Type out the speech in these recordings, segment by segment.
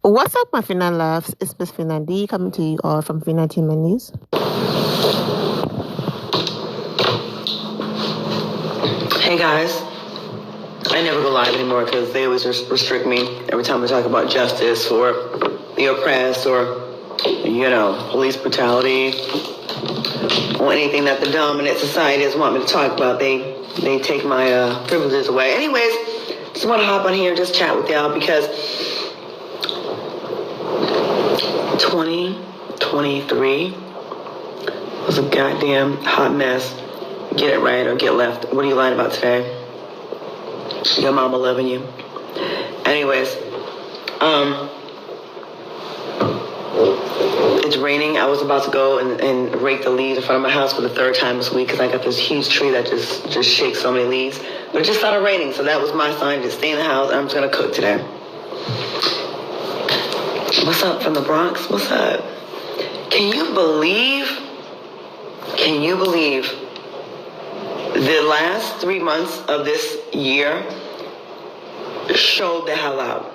What's up, my Fina loves? It's Miss Fina D coming to you all from Fina Team Menus. Hey guys, I never go live anymore because they always restrict me every time we talk about justice or the oppressed or, police brutality or anything that the dominant society doesn't want me to talk about. They take my privileges away. Anyways, just want to hop on here and just chat with y'all because 2023 was a goddamn hot mess. Get it right or get left. What are you lying about today? Your mama loving you. Anyways, it's raining. I was about to go and rake the leaves in front of my house for the third time this week because I got this huge tree that just shakes so many leaves. But it just started raining, so that was my sign to stay in the house. I'm just going to cook today. What's up from the Bronx? What's up? Can you believe the last 3 months of this year showed the hell out?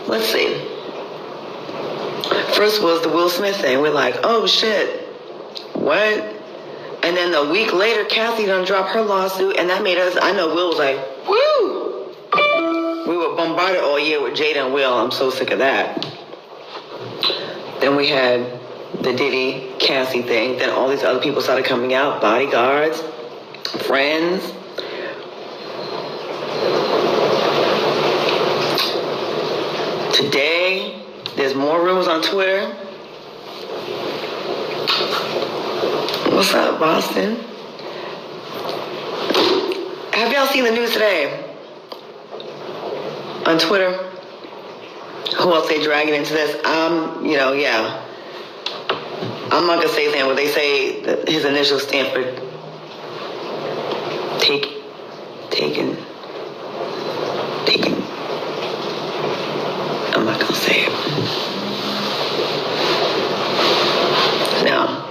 Let's see. First was the Will Smith thing. We're like, oh shit, what? And then a week later, Kathy done dropped her lawsuit, and that made us, I know Will was like, woo! We were bombarded all year with Jada and Will. I'm so sick of that. Then we had the Diddy, Cassie thing. Then all these other people started coming out, bodyguards, friends. Today, there's more rumors on Twitter. What's up, Boston? Have y'all seen the news today? On Twitter? Who else they dragging into this? Yeah. I'm not gonna say his name, but they say that his initials stand for taken. I'm not gonna say it. Now,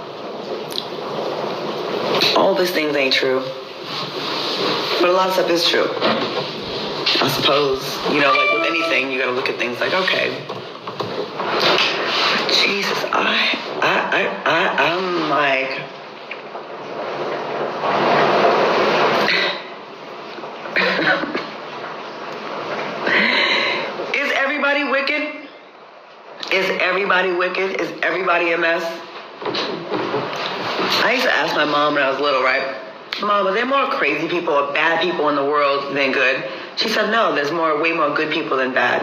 all these things ain't true, but a lot of stuff is true. I suppose, like with anything, you gotta look at things like, okay, Jesus, I'm like, is everybody wicked? Is everybody wicked? Is everybody a mess? I used to ask my mom when I was little, right? Mom, are there more crazy people or bad people in the world than good? She said, no, there's way more good people than bad.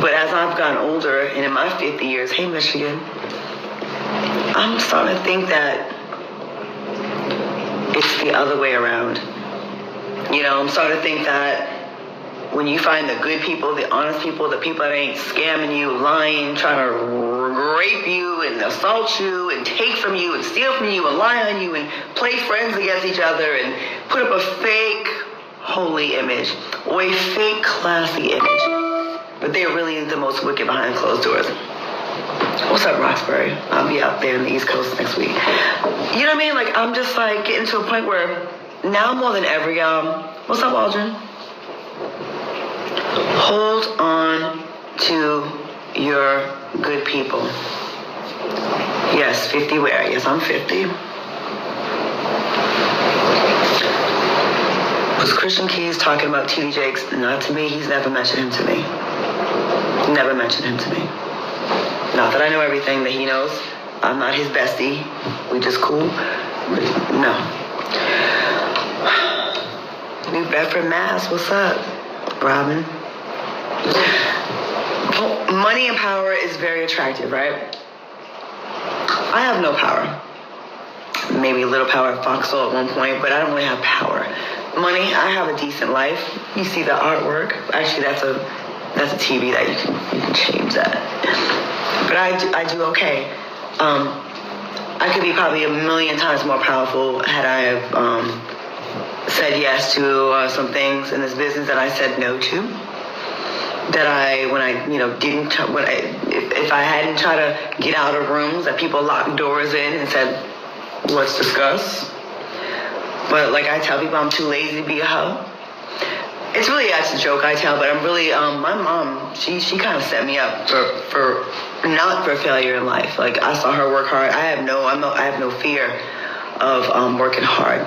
But as I've gotten older, and in my 50 years, hey, Michigan, I'm starting to think that it's the other way around. I'm starting to think that when you find the good people, the honest people, the people that ain't scamming you, lying, trying to rape you and assault you and take from you and steal from you and lie on you and play friends against each other and put up a fake holy image or a fake classy image. But they're really the most wicked behind closed doors. What's up, Roxbury? I'll be out there in the East Coast next week. You know what I mean? Like, I'm just like getting to a point where now more tn ever, y'all. What's up, Aldrin? Hold on to your good people. Yes, 50 where? Yes, I'm 50. Was Christian Keys talking about T.D. Jakes? Not to me. He's never mentioned him to me. Never mentioned him to me. Not that I know everything that he knows. I'm not his bestie. We just cool. But no. New Bedford, Mass. What's up, Robin? Money and power is very attractive, right? I have no power. Maybe a little power at Foxhole at one point, but I don't really have power. Money, I have a decent life. You see the artwork. Actually, that's a TV that you can change that. But I do okay. I could be probably a million times more powerful had I have said yes to some things in this business that I said no to. That if I hadn't tried to get out of rooms that people locked doors in and said, let's discuss. But like I tell people, I'm too lazy to be a hoe. it's really a joke, I tell, but I'm really, my mom, she kind of set me up for not for failure in life. Like, I saw her work hard. I have no fear of working hard.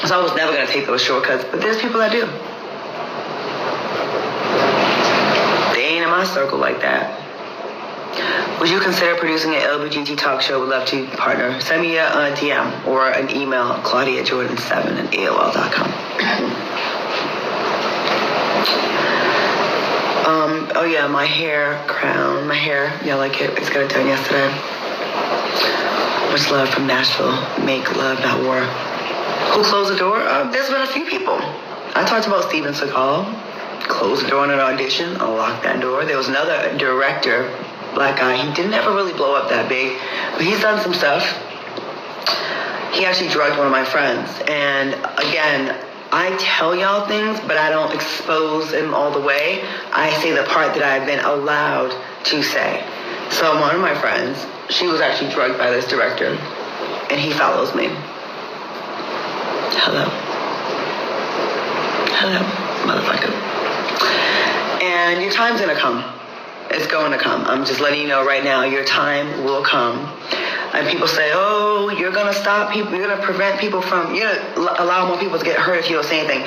So I was never going to take those shortcuts, but there's people that do. They ain't in my circle like that. Would you consider producing an LBGT talk show? Would love to, partner. Send me a DM or an email, claudia.jordan7@AOL.com. Oh yeah, my hair crown, yeah, like it's got it done yesterday. Much love from Nashville. Make love, not war. Who closed the door? There's been a few people. I talked about Steven Seagal. Closed the door on an audition. I locked that door. There was another director, black guy. He didn't ever really blow up that big, but he's done some stuff. He actually drugged one of my friends. And again, I tell y'all things, but I don't expose them all the way. I say the part that I've been allowed to say. So one of my friends, she was actually drugged by this director, and he follows me. Hello, motherfucker. And your time's gonna come. It's going to come. I'm just letting you know right now, your time will come. And people say, oh, you're going to stop people, you're going to prevent people from, you're going to allow more people to get hurt if you don't say anything.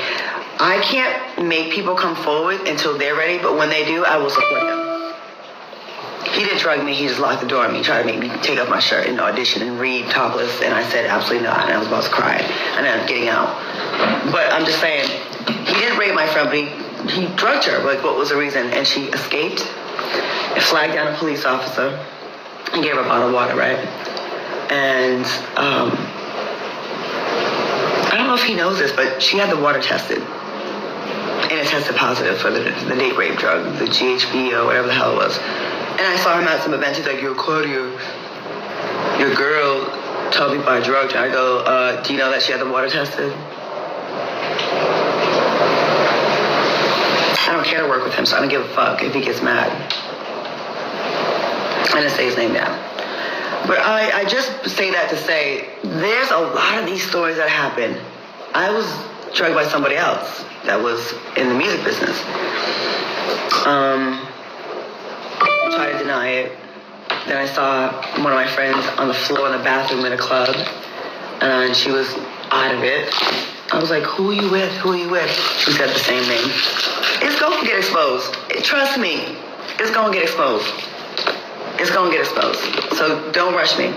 I can't make people come forward until they're ready, but when they do, I will support them. He didn't drug me, he just locked the door on me, tried to make me take off my shirt and audition and read topless, and I said absolutely not, and I was about to cry, and then I'm getting out. But I'm just saying, he didn't rape my friend, but he drugged her. Like, what was the reason? And she escaped. It flagged down a police officer and gave her a bottle of water, right? And I don't know if he knows this, but she had the water tested. And it tested positive for the date rape drug, the GHB or whatever the hell it was. And I saw him at some event. He's like, yo, Claudia, your girl told me about a drug. And I go, do you know that she had the water tested? I don't care to work with him, so I don't give a fuck if he gets mad. I didn't say his name down. But I just say that to say, there's a lot of these stories that happen. I was drugged by somebody else that was in the music business. Tried to deny it. Then I saw one of my friends on the floor in the bathroom in a club, and she was out of it. I was like, who are you with? Who are you with? She said the same name. It's going to get exposed. Trust me. It's going to get exposed. It's going to get exposed. So don't rush me.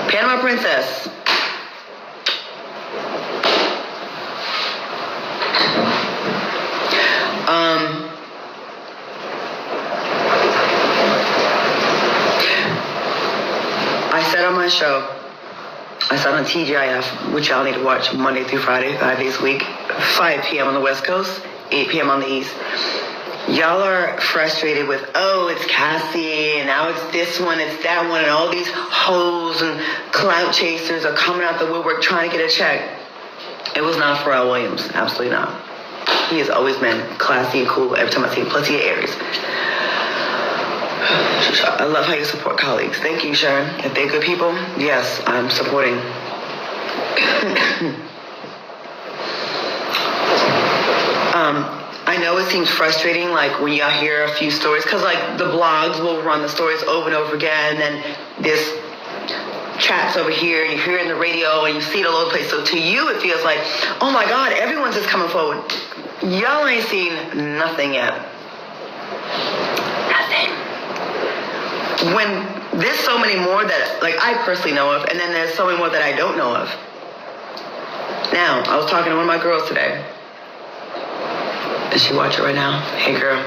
Panama Princess. I said on my show, I said on TGIF, which y'all need to watch Monday through Friday, 5 days a week, 5 p.m. on the West Coast, 8 p.m. on the East. Y'all are frustrated with, oh, it's Cassie, and now it's this one, it's that one, and all these hoes and clout chasers are coming out the woodwork trying to get a check. It was not Pharrell Williams. Absolutely not. He has always been classy and cool every time I see him. Plus, he Aries. I love how you support colleagues. Thank you, Sharon. If they're good people, yes, I'm supporting. I know it seems frustrating, like when y'all hear a few stories, because like the blogs will run the stories over and over again, and there's chats over here, and you hear it in the radio, and you see it all over the place. So to you, it feels like, oh my God, everyone's just coming forward. Y'all ain't seen nothing yet. Nothing. When there's so many more that, like, I personally know of, and then there's so many more that I don't know of. Now, I was talking to one of my girls today. Does she watch it right now? Hey, girl.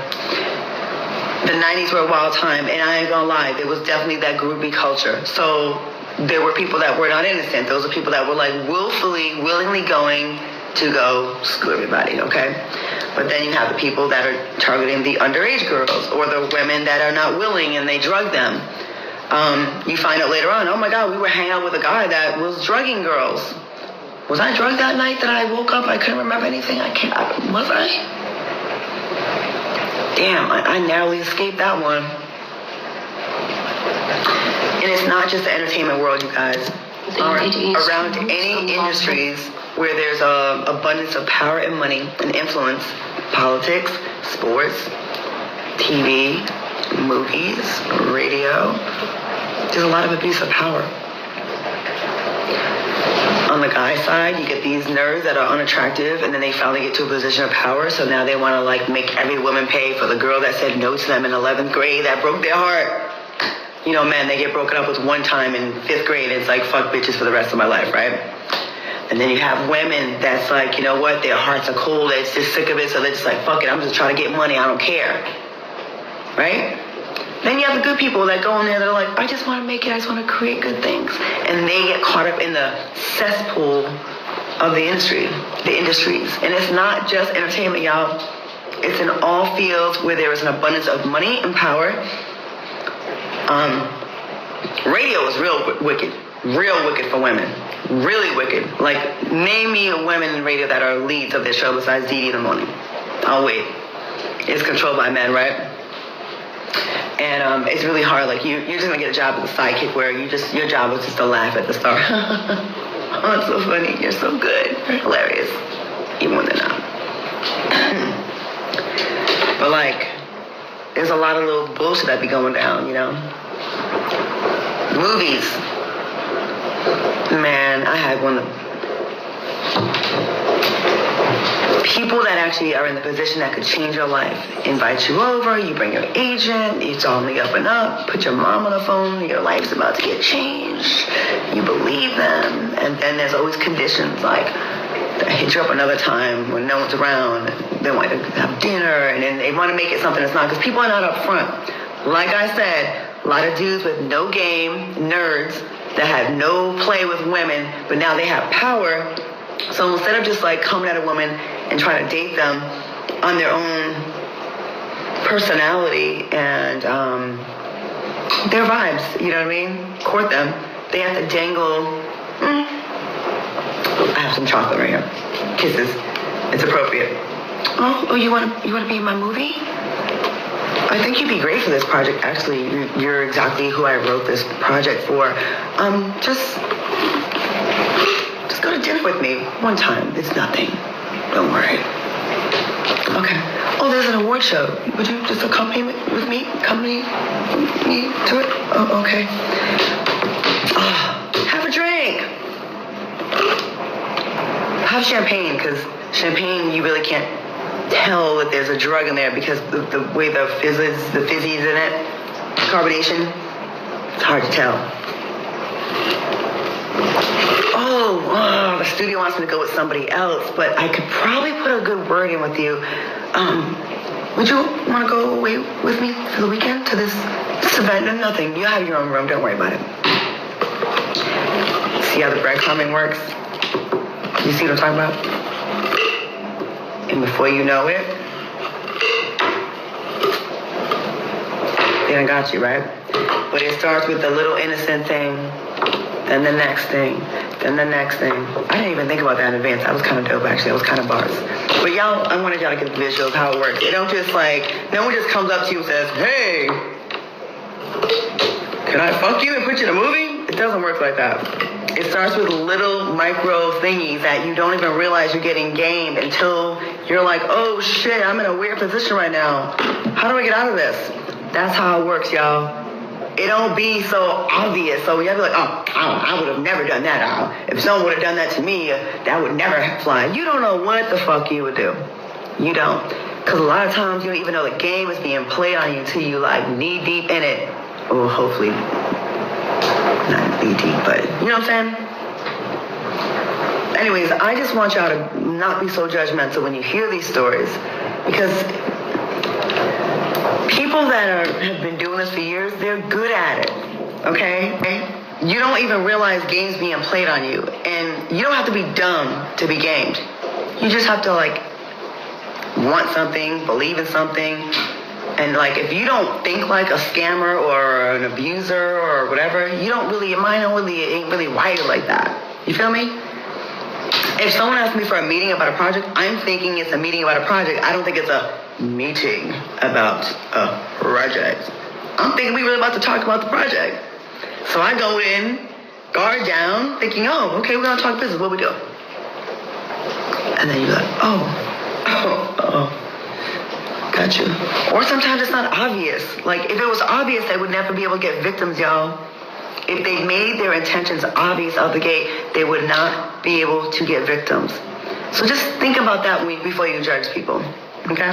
The 90s were a wild time, and I ain't gonna lie, there was definitely that groupie culture. So there were people that were not innocent. Those are people that were like willingly going to go screw everybody, okay? But then you have the people that are targeting the underage girls or the women that are not willing and they drug them. You find out later on, oh my God, we were hanging out with a guy that was drugging girls. Was I drugged that night that I woke up? I couldn't remember anything. Was I? Damn, I narrowly escaped that one. And it's not just the entertainment world, you guys. Around any industries where there's a abundance of power and money and influence, politics, sports, TV, movies, radio. There's a lot of abuse of power. On the guy side, you get these nerds that are unattractive, and then they finally get to a position of power, so now they want to like make every woman pay for the girl that said no to them in 11th grade that broke their heart. You know, men, they get broken up with one time in 5th grade, and it's like, fuck bitches for the rest of my life, right? And then you have women that's like, you know what, their hearts are cold, they're just sick of it, so they're just like, fuck it, I'm just trying to get money, I don't care. Right? Then you have the good people that go in there, they're like, I just want to make it, I just want to create good things. And they get caught up in the cesspool of the industries. And it's not just entertainment, y'all. It's in all fields where there is an abundance of money and power. Radio is real wicked for women. Really wicked. Like, name me a women in radio that are leads of their show besides Dee Dee in the morning. Oh, wait. It's controlled by men, right? And it's really hard. Like, you're just going to get a job as a sidekick where your job was just to laugh at the star. Oh, it's so funny. You're so good. You're hilarious. Even when they're not. But, like, there's a lot of little bullshit that be going down, you know? Movies. Man, I had one of people that actually are in the position that could change your life. Invite you over, you bring your agent, it's on the up and up, put your mom on the phone, your life's about to get changed. You believe them, and then there's always conditions like they hit you up another time when no one's around. They want to have dinner, and then they want to make it something that's not, because people are not up front. Like I said, a lot of dudes with no game, nerds, that have no play with women, but now they have power. So instead of just like coming at a woman and trying to date them on their own personality and their vibes, you know what I mean? Court them. They have to dangle. I have some chocolate right here. Kisses. It's appropriate. Oh, you want to be in my movie? I think you'd be great for this project. Actually, you're exactly who I wrote this project for. Just go to dinner with me one time. It's nothing. Don't worry. Okay. Oh, there's an award show. Would you just accompany me to it? Oh, okay. Have a drink. Have champagne, because champagne, you really can't tell that there's a drug in there because the way the fizzy's in it, carbonation, it's hard to tell. Oh, the studio wants me to go with somebody else, but I could probably put a good word in with you. Would you want to go away with me for the weekend to this event? Nothing. You have your own room. Don't worry about it. See how the breadcrumbing works? You see what I'm talking about? And before you know it, they done got you, right? But it starts with the little innocent thing, then the next thing, then the next thing. I didn't even think about that in advance. That was kind of dope, actually. That was kind of bars. But y'all, I wanted y'all to get the visual of how it works. It don't just like, no one just comes up to you and says, hey, can I fuck you and put you in a movie? It doesn't work like that. It starts with little micro thingies that you don't even realize you're getting gamed until you're like, oh shit, I'm in a weird position right now. How do I get out of this? That's how it works, y'all. It don't be so obvious. So you have to be like, I would have never done that. If someone would have done that to me, that would never fly. You don't know what the fuck you would do. You don't. Because a lot of times you don't even know the game is being played on you until you like knee deep in it. Or hopefully not knee deep, but you know what I'm saying? Anyways, I just want y'all to not be so judgmental when you hear these stories, because people that have been doing this for years, they're good at it, okay? You don't even realize games being played on you, and you don't have to be dumb to be gamed. You just have to like want something, believe in something, and like if you don't think like a scammer or an abuser or whatever, you don't really, your mind ain't really wired like that. You feel me? If someone asks me for a meeting about a project, I'm thinking it's a meeting about a project. I don't think it's a meeting about a project. I'm thinking we really about to talk about the project. So I go in, guard down, thinking, oh, okay, we're going to talk business. What we do? And then you're like, oh, got you. Or sometimes it's not obvious. Like, if it was obvious, they would never be able to get victims, y'all. If they made their intentions obvious out the gate, they would not be able to get victims. So just think about that before you judge people, okay?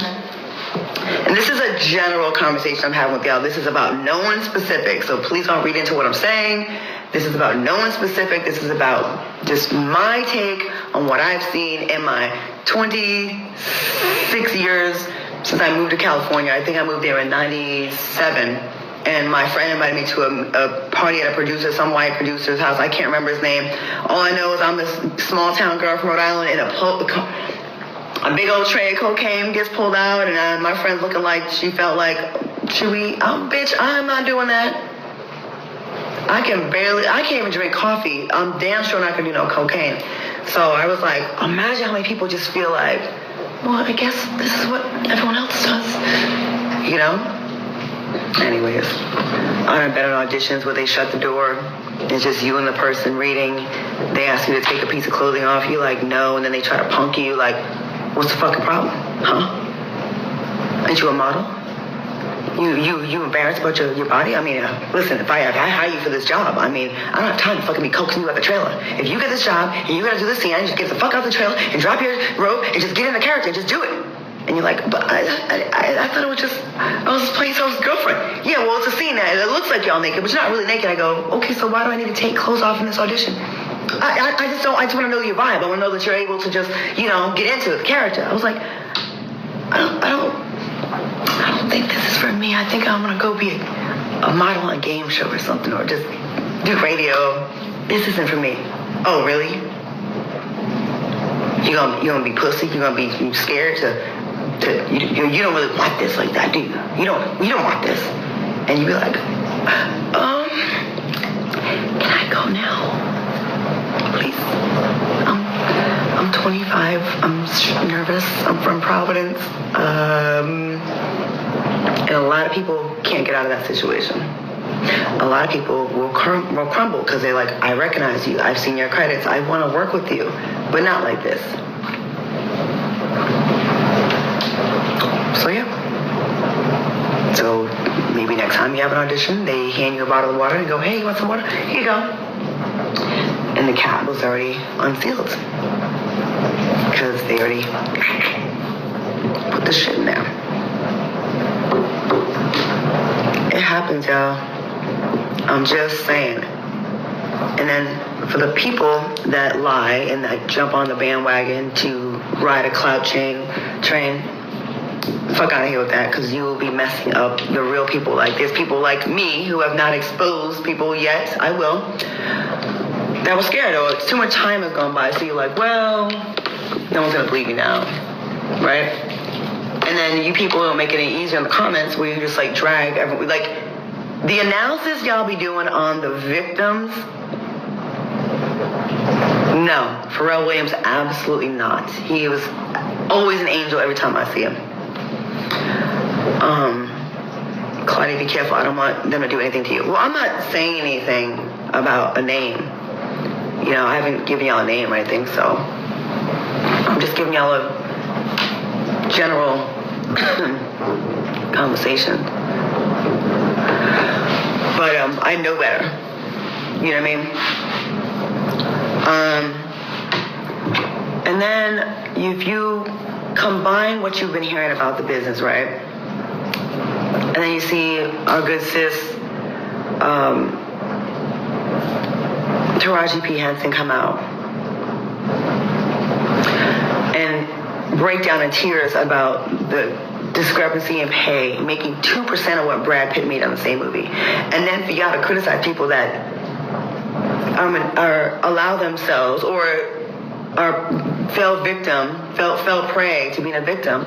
And this is a general conversation I'm having with y'all. This is about no one specific, so please don't read into what I'm saying. This is about no one specific. This is about just my take on what I've seen in my 26 years since I moved to California. I think I moved there in 97. And my friend invited me to a party at some white producer's house. I can't remember his name. All I know is I'm this small town girl from Rhode Island, and a big old tray of cocaine gets pulled out, and my friend's looking like she felt like, bitch, I'm not doing that. I can't even drink coffee. I'm damn sure not gonna do no cocaine. So I was like, imagine how many people just feel like, well, I guess this is what everyone else does, you know? Anyways, I've been on auditions where they shut the door. It's just you and the person reading. They ask you to take a piece of clothing off. You like, no, and then they try to punk you like, what's the fucking problem? Huh? Ain't you a model? You embarrassed about your body? I mean, listen, if I hire you for this job, I mean, I don't have time to fucking be coaxing you out the trailer. If you get this job and you gotta do this scene, just get the fuck out the trailer and drop your robe and just get in the character and just do it. And you're like, but I thought it was just, I was playing someone's girlfriend. Yeah, well, it's a scene that it looks like y'all naked, but you're not really naked. I go, okay, so why do I need to take clothes off in this audition? I just want to know your vibe. I want to know that you're able to just, get into the character. I was like, I don't think this is for me. I think I'm gonna go be a model on a game show or something, or just do radio. This isn't for me. Oh, really? You gonna be pussy? You gonna be scared to you don't really want this like that, do you? You don't want this. And you be like, can I go now? Please. I'm 25. I'm nervous. I'm from Providence. And a lot of people can't get out of that situation. A lot of people will crumble because they're like, I recognize you. I've seen your credits. I want to work with you, but not like this. So yeah. So maybe next time you have an audition, they hand you a bottle of water and go, hey, you want some water? Here you go. And the cap was already unsealed because they already put the shit in there. It happens, y'all. I'm just saying. And then for the people that lie and that jump on the bandwagon to ride a clout train, fuck out of here with that, because you will be messing up the real people. Like, there's people like me who have not exposed people yet. I will. That was scared, or too much time has gone by, so you're like, well, no one's gonna believe me now, right? And then you people don't make it any easier in the comments where you just like drag everyone. Like, the analysis y'all be doing on the victims, no, Pharrell Williams, absolutely not. He was always an angel every time I see him. Claudia, be careful. I don't want them to do anything to you. Well, I'm not saying anything about a name. I haven't given y'all a name or anything, so I'm just giving y'all a general conversation. But I know better. You know what I mean? And then if you combine what you've been hearing about the business, right? And then you see our good sis, Taraji P. Henson come out and break down in tears about the discrepancy in pay, making 2% of what Brad Pitt made on the same movie. And then for y'all to criticize people that allow themselves or fell prey to being a victim.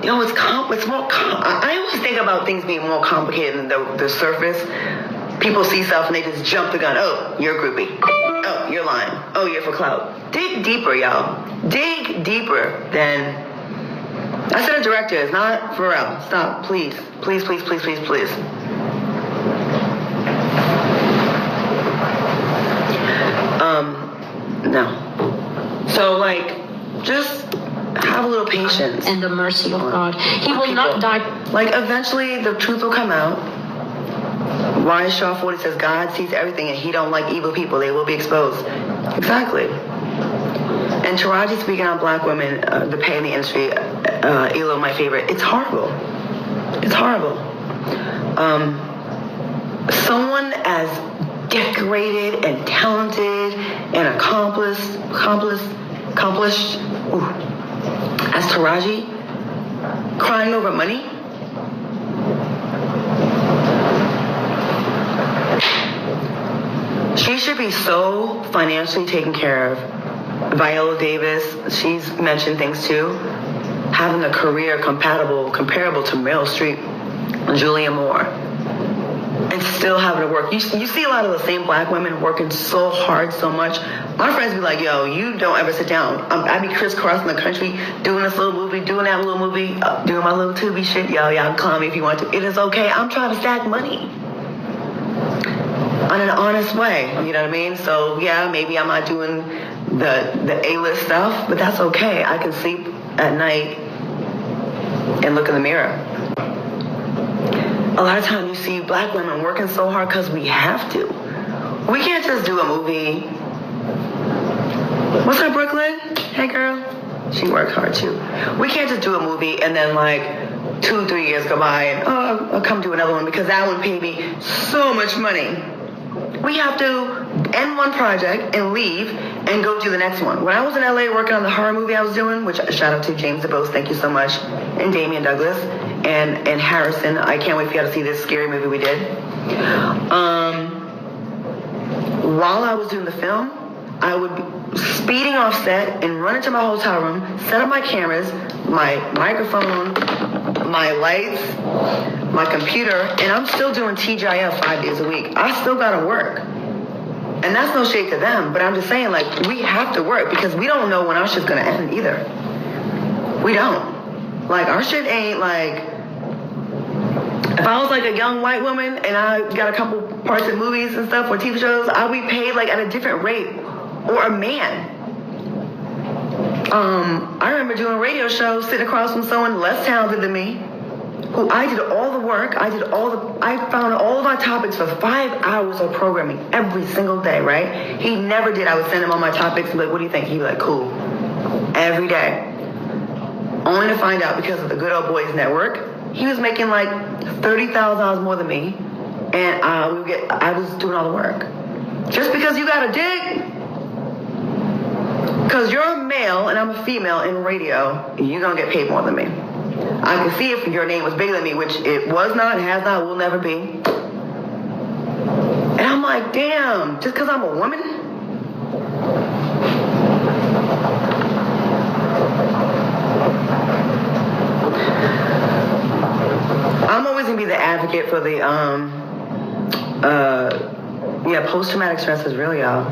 It's more. I always think about things being more complicated than the surface. People see stuff and they just jump the gun. Oh, you're a groupie. Oh, you're lying. Oh, you're for clout. Dig deeper, y'all. Dig deeper than. I said a director. It's not Pharrell. Stop, please, please, please, please, please, please. No. So, like, just have a little patience. And the mercy of God. He will not die. Like, eventually, the truth will come out. Why Shaw 40 says God sees everything and he don't like evil people. They will be exposed. Exactly. And Taraji speaking on black women, the pay in the industry, Elo, my favorite. It's horrible. It's horrible. Someone as decorated and talented and accomplished as Taraji, crying over money. She should be so financially taken care of. Viola Davis, she's mentioned things too. Having a career comparable to Meryl Streep, Julia Moore, and still having to work. You see a lot of the same black women working so hard, so much. My friends be like, yo, you don't ever sit down. I be crisscrossing the country, doing this little movie, doing that little movie, doing my little Tubi shit. Yo, y'all call me if you want to. It is okay. I'm trying to stack money on an honest way. You know what I mean? So yeah, maybe I'm not doing the A-list stuff, but that's okay. I can sleep at night and look in the mirrur. A lot of times you see black women working so hard because we have to. We can't just do a movie. What's up, Brooklyn? Hey, girl. She works hard, too. We can't just do a movie and then, like, 2-3 years go by and, I'll come do another one because that one paid me so much money. We have to end one project and leave and go do the next one. When I was in LA working on the horror movie I was doing, which shout out to James DeBose, thank you so much, and Damian Douglas, and Harrison. I can't wait for you to see this scary movie we did. While I was doing the film, I would be speeding off set and run into my hotel room, set up my cameras, my microphone, my lights, my computer, and I'm still doing TGIF 5 days a week. I still gotta work. And that's no shade to them, but I'm just saying, like, we have to work because we don't know when our shit's gonna end either. We don't. Like, our shit ain't like, if I was like a young white woman and I got a couple parts in movies and stuff or TV shows, I'll be paid like at a different rate. Or a man. I remember doing a radio show sitting across from someone less talented than me, who I did all the work, I found all of my topics for 5 hours of programming every single day, right? He never did. I would send him all my topics and be like, what do you think? He'd be like, cool. Every day. Only to find out because of the Good Old Boys Network, he was making like $30,000 more than me, and I was doing all the work. Just because you got a dig, because you're a male and I'm a female in radio, you're going to get paid more than me. I can see if your name was bigger than me, which it was not, has not, will never be. And I'm like, damn, just because I'm a woman? I'm always going to be the advocate for the, post-traumatic stress is real, y'all.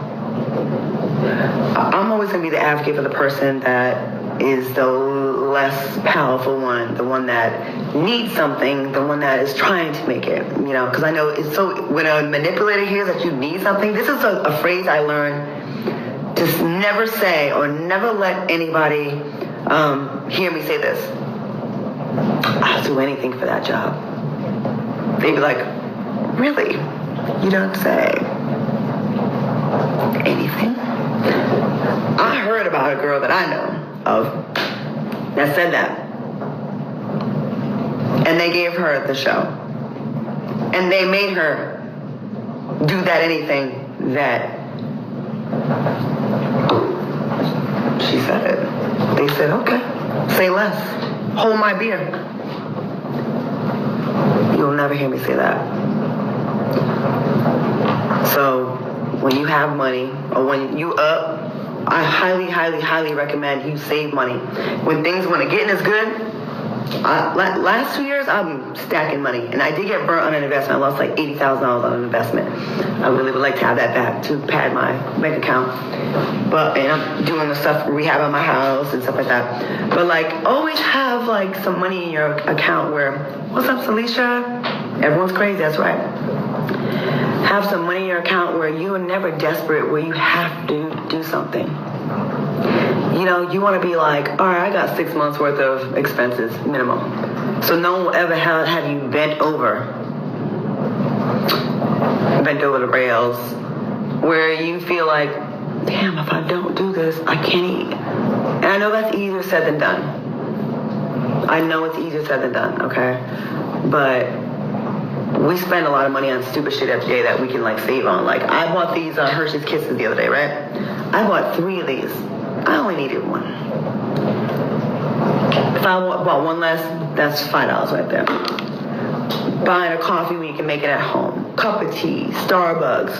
I'm always going to be the advocate for the person that is the less powerful one, the one that needs something, the one that is trying to make it, because I know it's so, when a manipulator hears that you need something, this is a phrase I learned to never say or never let anybody hear me say this. I'll do anything for that job. They'd be like, really? You don't say anything? I heard about a girl that I know of that said that. And they gave her the show. And they made her do that anything that she said it. They said, okay, say less. Hold my beer. You'll never hear me say that. So when you have money or when you up, I highly, highly, highly recommend you save money. When getting is good, last 2 years, I'm stacking money. And I did get burnt on an investment. I lost like $80,000 on an investment. I really would like to have that back to pad my bank account. And I'm doing the stuff, rehabbing my house and stuff like that. But like, always have like some money in your account where, what's up, Celicia? Everyone's crazy, that's right. Have some money in your account where you are never desperate, where you have to do something. You know, you want to be like, all right, I got 6 months worth of expenses minimum. So no one will ever have you bent over the rails, where you feel like, damn, if I don't do this, I can't eat. And I know that's easier said than done. I know it's easier said than done, okay? But we spend a lot of money on stupid shit every day that we can, like, save on. Like, I bought these Hershey's Kisses the other day, right? I bought 3 of these. I only needed 1. If I bought 1 less, that's $5 right there. Buying a coffee when you can make it at home. Cup of tea, Starbucks.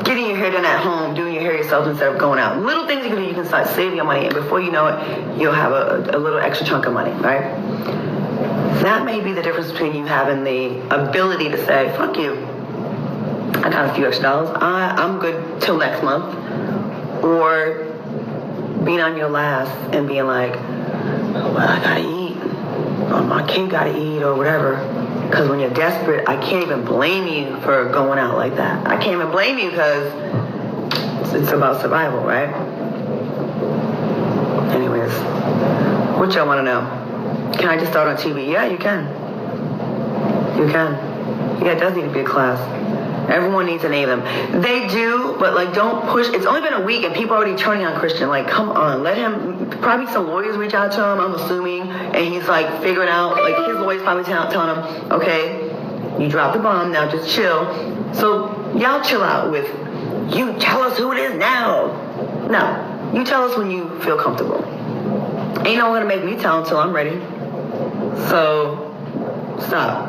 Getting your hair done at home, doing your hair yourself instead of going out. Little things you can do, you can start saving your money, and before you know it, you'll have a little extra chunk of money, right? That may be the difference between you having the ability to say, fuck you, I got a few extra dollars, I'm good till next month, or being on your last and being like, well, I gotta eat, or my kid gotta eat, or whatever. Because when you're desperate, I can't even blame you for going out like that. I can't even blame you because it's about survival, right? Anyways, what y'all want to know? Can I just start on TV? Yeah, you can. You can. Yeah, it does need to be a class. Everyone needs to name them. They do, but like, don't push. It's only been a week and people are already turning on Christian. Like, come on, let him. Probably some lawyers reach out to him, I'm assuming, and he's like figuring out. Like, his lawyers probably telling him, okay, you dropped the bomb, now just chill. So y'all chill out with, you tell us who it is now. No, you tell us when you feel comfortable. Ain't no one gonna make me tell until I'm ready. So stop.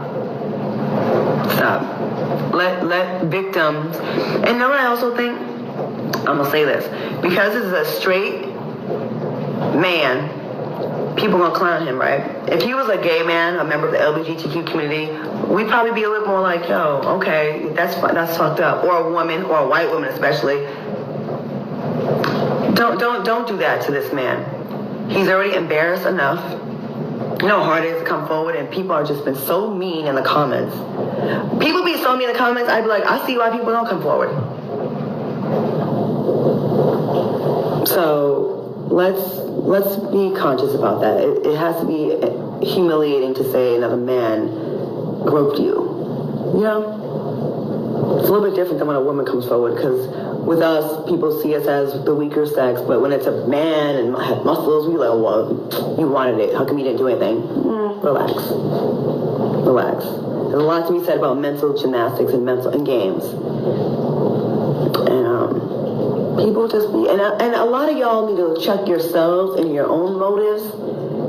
Let victims, and know what I also think? I'm gonna say this, because this is a straight man, people gonna clown him, right? If he was a gay man, a member of the LGBTQ community, we'd probably be a little more like, yo, okay, that's fucked up. Or a woman, or a white woman especially. Don't do that to this man. He's already embarrassed enough. You know how hard it is to come forward, and people are just been so mean in the comments. People be so mean in the comments, I'd be like, I see why people don't come forward. So let's be conscious about that. It has to be humiliating to say another man groped you. You know? It's a little bit different than when a woman comes forward, because with us, people see us as the weaker sex, but when it's a man and have muscles, we like, well, you wanted it. How come you didn't do anything? Relax. There's a lot to be said about mental gymnastics and games. And people just be, and a lot of y'all need to check yourselves and your own motives.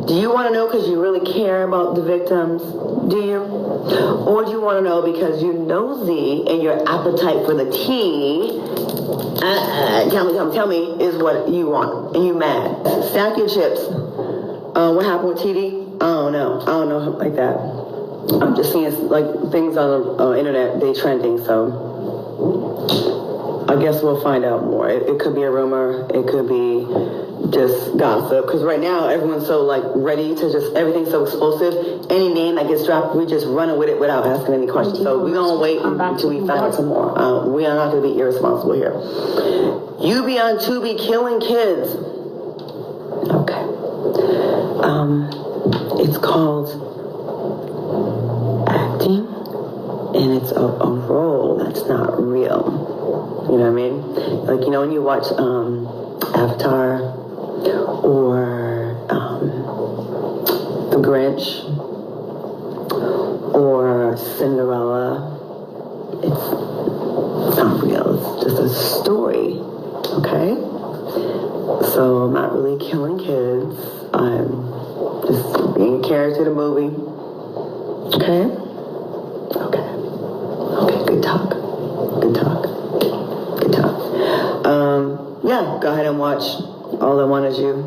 Do you want to know because you really care about the victims? Do you? Or do you want to know because you're nosy and your appetite for the tea, tell me, is what you want, and you mad? Stack your chips. What happened with TD? I don't know like that. I'm just seeing like things on the internet, they trending, so I guess we'll find out more. It could be a rumor, it could be just gossip, because right now everyone's so like ready to just, everything's so explosive. Any name that gets dropped, we just running with it without asking any questions. So we're gonna wait until we find out some more. We are not gonna be irresponsible here. You be on Tubi killing kids. Okay. It's called acting, and it's a role that's not real. You know what I mean? Like, you know, when you watch Avatar or The Grinch or Cinderella, it's not real. It's just a story. Okay? So I'm not really killing kids. I'm just being a character in a movie. Okay? Okay, good talk. Yeah, go ahead and watch All I Want Is You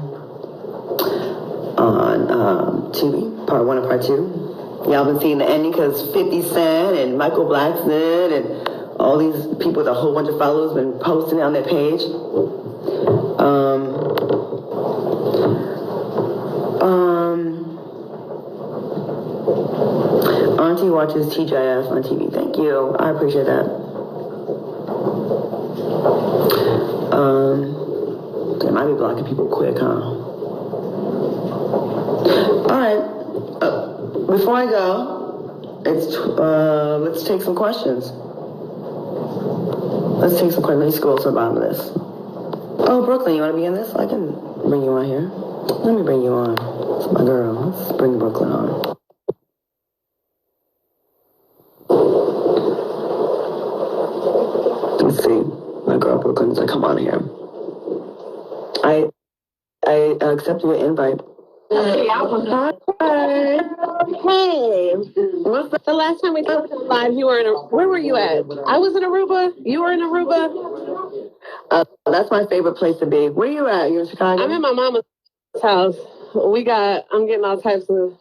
on TV, part 1 and part 2. Y'all been seeing the ending because 50 Cent and Michael Blackson and all these people with a whole bunch of followers been posting it on their page. Auntie watches TGIF on TV. Thank you. I appreciate that. Am I I be blocking people quick, huh? All right. Before I go, let's take some questions. Let me scroll to the bottom of this. Oh, Brooklyn, you want to be in this? I can bring you on here. Let me bring you on. It's my girl. Let's bring Brooklyn on. Let's see. My girl Brooklyn's like, come on here. I accept your invite. Hey. Hi. Hey. What's the last time we talked live? You were where were you at? I was in Aruba. You were in Aruba. That's my favorite place to be. Where you at? You in Chicago? I'm in my mama's house. I'm getting all types of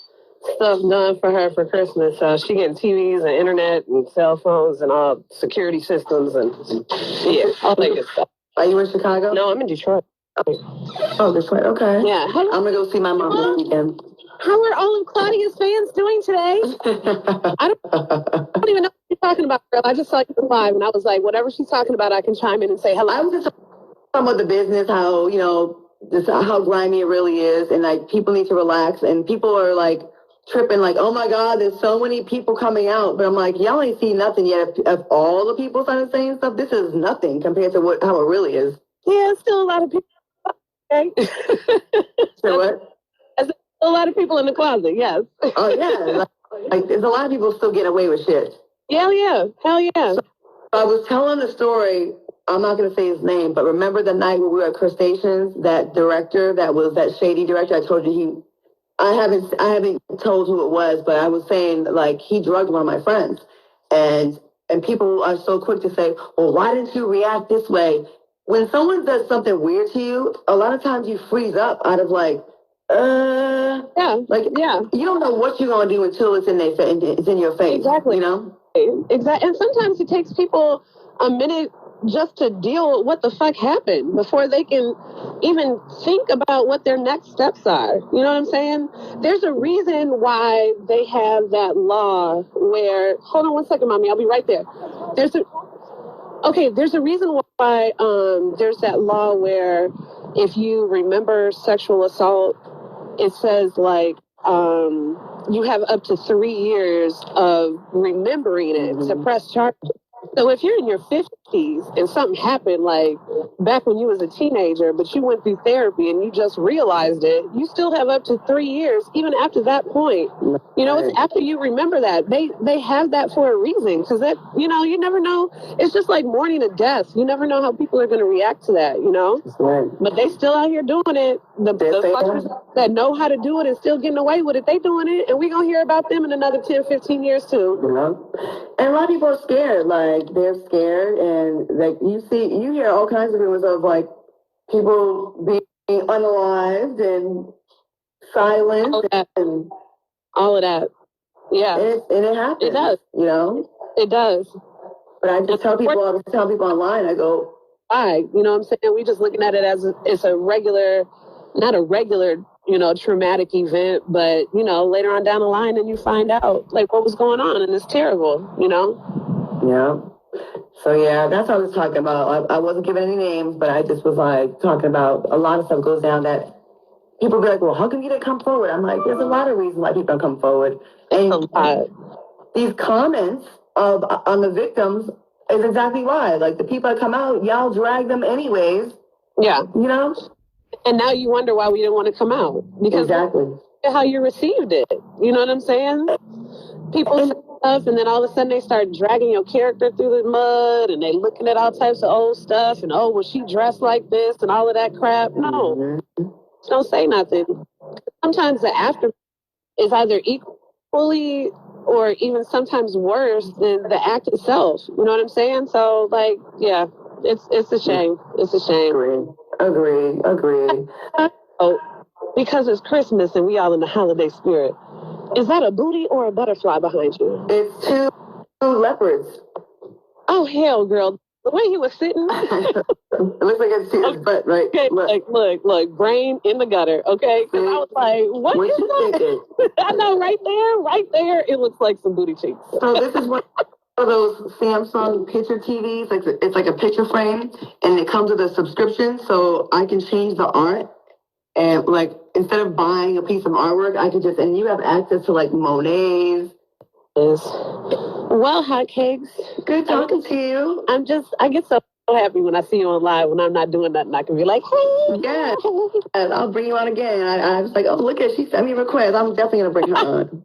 stuff done for her for Christmas. She getting TVs and internet and cell phones and all security systems and all that good stuff. Are you in Chicago? No, I'm in Detroit. Oh, Detroit. Okay. Yeah. I'm gonna go see my mom this weekend. How are all of Claudia's fans doing today? I don't even know what you're talking about, girl. I just saw you live and I was like, whatever she's talking about, I can chime in and say hello. I was just talking about the business, how, how grimy it really is, and like people need to relax, and people are like tripping, like, oh my God, there's so many people coming out. But I'm like, y'all ain't seen nothing yet. If all the people started saying stuff, this is nothing compared to how it really is. Yeah, still a lot of people. Okay. So what? There's a lot of people in the closet, yes. Oh yeah, like there's a lot of people still getting away with shit. Hell yeah. So I was telling the story. I'm not going to say his name, but remember the night when we were at Crustaceans, that director, that shady director, I told you I haven't told who it was, but I was saying like he drugged one of my friends, and people are so quick to say, well, why didn't you react this way? When someone does something weird to you, a lot of times you freeze up out of like, you don't know what you're going to do until it's in your face. Exactly. You know? Exactly. And sometimes it takes people a minute just to deal with what the fuck happened before they can even think about what their next steps are. You know what I'm saying? There's a reason why they have that law where, hold on one second, mommy, I'll be right there. There's a reason why there's that law where if you remember sexual assault, it says like you have up to 3 years of remembering it to press charges. So if you're in your 50s and something happened like back when you was a teenager, but you went through therapy and you just realized it, you still have up to 3 years even after that point. You know, it's after you remember that. They have that for a reason, because that, you never know. It's just like mourning a death. You never know how people are going to react to that, Right. But they still out here doing it. The fuckers that know how to do it and still getting away with it, they doing it, and we're going to hear about them in another 10, 15 years too. And a lot of people are scared. Like, they're scared, and like you hear all kinds of rumors of like people being unalived and silenced and all of that. Yeah. And it happens. It does. It does. But I just tell people online, I go, why? You know what I'm saying? We just looking at it as it's a regular, not a regular, traumatic event, but, later on down the line and you find out like what was going on, and it's terrible, Yeah. So yeah, that's what I was talking about. I wasn't giving any names, but I just was like talking about a lot of stuff goes down that people be like, well, how come you didn't come forward? I'm like, there's a lot of reasons why people don't come forward. And these comments on the victims is exactly why. Like the people that come out, y'all drag them anyways. Yeah. And now you wonder why we didn't want to come out. Because exactly how you received it. You know what I'm saying? People say stuff and then all of a sudden they start dragging your character through the mud and they looking at all types of old stuff and, oh, was she dressed like this and all of that crap? No. Don't say nothing. Sometimes the after is either equally or even sometimes worse than the act itself. You know what I'm saying? So, like, yeah, it's a shame. It's a shame. Agree. Oh, because it's Christmas and we all in the holiday spirit. Is that a booty or a butterfly behind you? It's two leopards. Oh, hell, girl. The way he was sitting. It looks like it's his butt, right? Okay, look, brain in the gutter, okay? Because I was like, what is that? I know, right there, it looks like some booty cheeks. So this is what of those Samsung picture TVs, like it's like a picture frame, and it comes with a subscription, so I can change the art. And like instead of buying a piece of artwork, I can just, and you have access to like Monet's. Well, hotcakes. Good talking to you. I get so happy when I see you on live when I'm not doing nothing. I can be like, hey. Yeah, I'll bring you on again. I was like, oh, look at, she sent me a request. I'm definitely going to bring her on.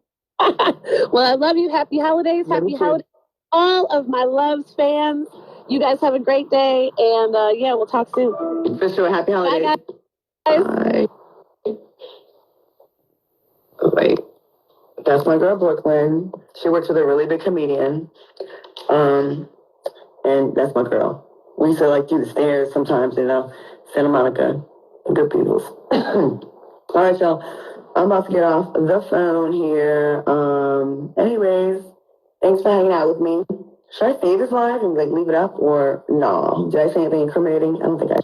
Well, I love you. Happy holidays. Happy holidays. All of my Loves fans. You guys have a great day. And yeah, we'll talk soon. For sure. Happy holidays. Bye, guys. Bye. Wait, that's my girl, Brooklyn. She works with a really big comedian. And that's my girl. We used to like do the stairs sometimes, you know, Santa Monica, good peoples. All right, y'all. I'm about to get off the phone here. Anyways, thanks for hanging out with me. Should I save this live and like leave it up or no? Did I say anything incriminating? I don't think I.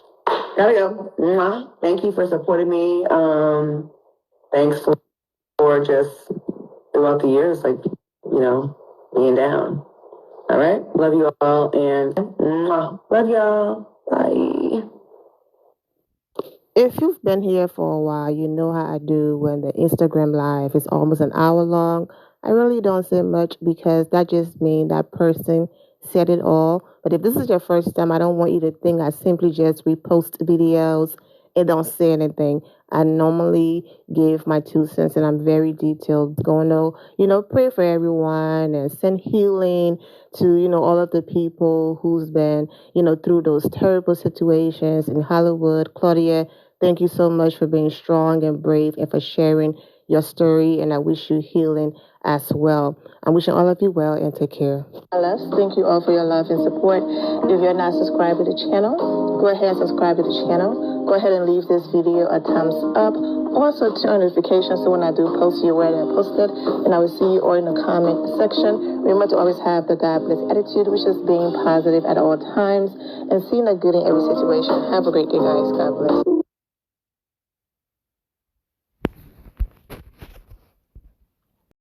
Gotta go. Mwah. Thank you for supporting me. Thanks for just throughout the years, like, you know, being down. All right. Love you all and mwah. Love y'all. Bye. If you've been here for a while, you know how I do when the Instagram live is almost an hour long. I really don't say much because that just means that person said it all. But if this is your first time, I don't want you to think I simply just repost videos and don't say anything. I normally give my 2 cents and I'm very detailed. Going to, pray for everyone and send healing to, all of the people who's been, through those terrible situations in Hollywood. Claudia, thank you so much for being strong and brave and for sharing your story. And I wish you healing as well. I'm wishing all of you well and take care. Thank you all for your love and support. If you're not subscribed to the channel, go ahead and subscribe to the channel. Go ahead and leave this video a thumbs up. Also turn on notifications so when I do post, you're aware that I posted. And I will see you all in the comment section. Remember to always have the God bless attitude, which is being positive at all times and seeing the good in every situation. Have a great day, guys. God bless.